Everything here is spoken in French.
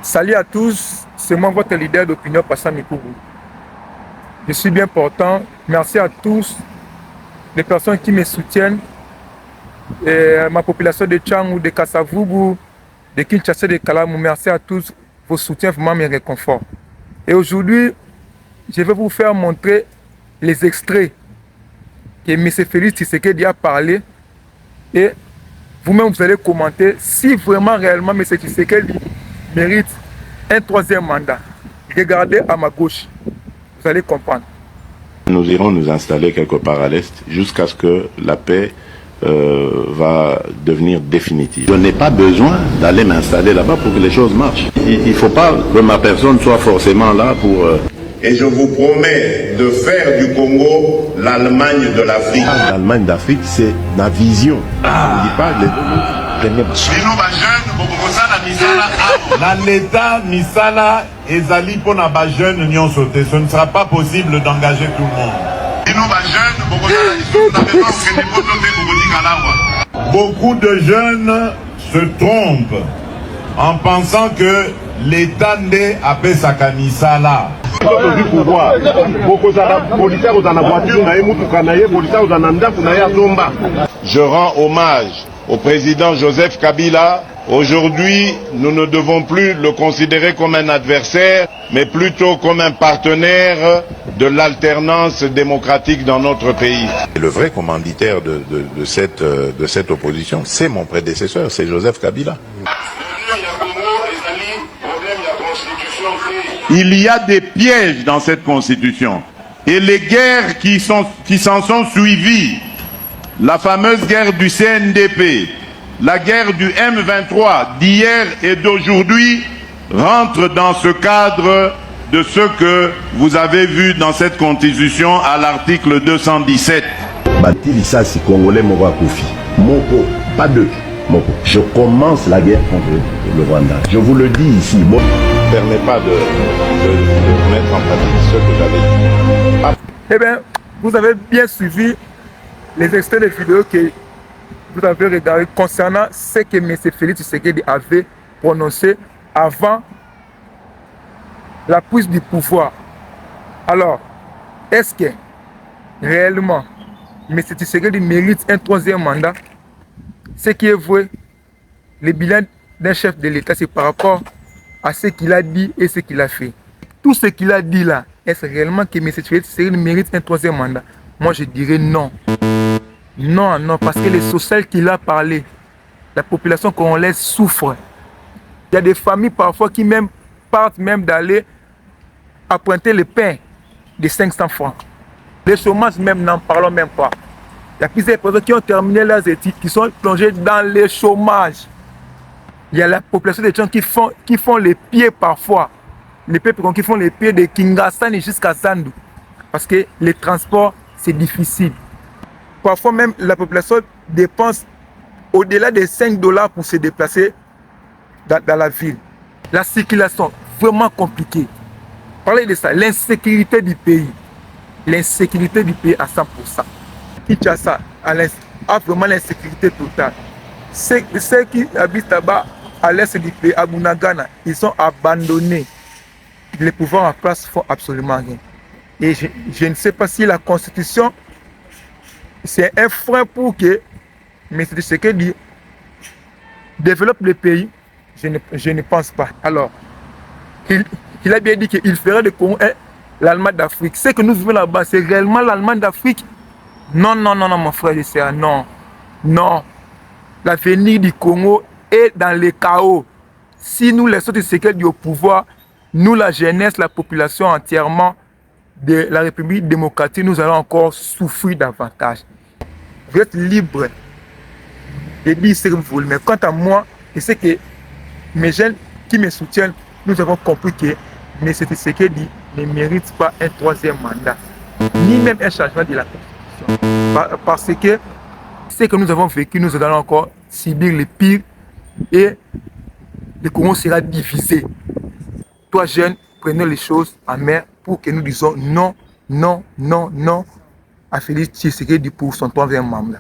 Salut à tous, c'est moi votre leader d'opinion, Passant Mikougou. Je suis bien portant. Merci à tous les personnes qui me soutiennent. Ma population de Tchangou, de Kasavubu, de Kinshasa, de Kalamou. Merci à tous. Vos soutiens vraiment me réconfortent. Et aujourd'hui, je vais vous faire montrer les extraits que M. Félix Tshisekedi a parlé. Et vous-même, vous allez commenter si vraiment, réellement, M. Tshisekedi mérite un troisième mandat. Regardez à ma gauche, vous allez comprendre. Nous irons nous installer quelque part à l'Est jusqu'à ce que la paix va devenir définitive. Je n'ai pas besoin d'aller m'installer là-bas pour que les choses marchent. Il ne faut pas que ma personne soit forcément là pour... Et je vous promets de faire du Congo l'Allemagne de l'Afrique. L'Allemagne d'Afrique, c'est la vision. Je ne dis pas les l'État misala ezali pour na ba jeune union sauté. Ce ne sera pas possible d'engager tout le monde. Beaucoup de jeunes se trompent en pensant que l'État n'est à Pesaka misala. Du pouvoir. Je rends hommage au président Joseph Kabila. Aujourd'hui, nous ne devons plus le considérer comme un adversaire, mais plutôt comme un partenaire de l'alternance démocratique dans notre pays. Le vrai commanditaire de cette opposition, c'est mon prédécesseur, c'est Joseph Kabila. Il y a des pièges dans cette constitution. Et les guerres qui s'en sont suivies, la fameuse guerre du CNDP, la guerre du M23 d'hier et d'aujourd'hui, rentrent dans ce cadre de ce que vous avez vu dans cette constitution à l'article 217. Pas deux. Je commence la guerre contre le Rwanda. Je vous le dis ici. Ne permet pas de mettre en pratique ce que j'avais dit. Eh bien, vous avez bien suivi les extraits de vidéos que vous avez regardé concernant ce que M. Félix Tshisekedi avait prononcé avant la prise du pouvoir. Alors, est-ce que réellement M. Tshisekedi mérite un troisième mandat? Ce qui est vrai, le bilan d'un chef de l'État, c'est par rapport à ce qu'il a dit et ce qu'il a fait. Tout ce qu'il a dit là, est-ce réellement que M. Tshisekedi mérite un troisième mandat? Moi, je dirais non. Non, non, parce que les social qu'il a parlé, la population congolaise souffre. Il y a des familles parfois qui même partent même d'aller apprêter le pain de 500 francs. Les chômages même, n'en parlons même pas. Il y a plusieurs personnes qui ont terminé leurs études, qui sont plongées dans le chômage. Il y a la population des gens qui font les pieds parfois. Les peuples qui font les pieds de Kingasani jusqu'à Sandu. Parce que les transports, c'est difficile. Parfois même, la population dépense au-delà de 5 $ pour se déplacer dans la ville. La circulation, vraiment compliquée. Parlez de ça, l'insécurité du pays. L'insécurité du pays à 100%. Kinshasa a vraiment l'insécurité totale. Ceux qui habitent là-bas, à l'est du pays, à Bunagana, ils sont abandonnés. Les pouvoirs en place font absolument rien. Et je ne sais pas si la constitution, c'est un frein pour que M. Tshisekedi développe le pays. Je ne pense pas. Alors, il a bien dit qu'il ferait de Congo l'Allemagne d'Afrique. Ce que nous vivons là-bas, c'est réellement l'Allemagne d'Afrique? Non, non, non, non, mon frère, non. Non. L'avenir du Congo est dans le chaos. Si nous laissons Tshisekedi au pouvoir, nous, la jeunesse, la population entièrement de la République démocratique, nous allons encore souffrir davantage. Vous êtes libre de dire ce que vous voulez. Mais quant à moi, je sais que mes jeunes qui me soutiennent, nous avons compris que M. Tshisekedi ne mérite pas un troisième mandat, ni même un changement de la Constitution. Parce que ce que nous avons vécu, nous allons encore subir le pire et le Congo sera divisé. Toi, jeune, prenez les choses en main pour que nous disions non, non, non, non à Félix Tshisekedi pour son troisième mandat.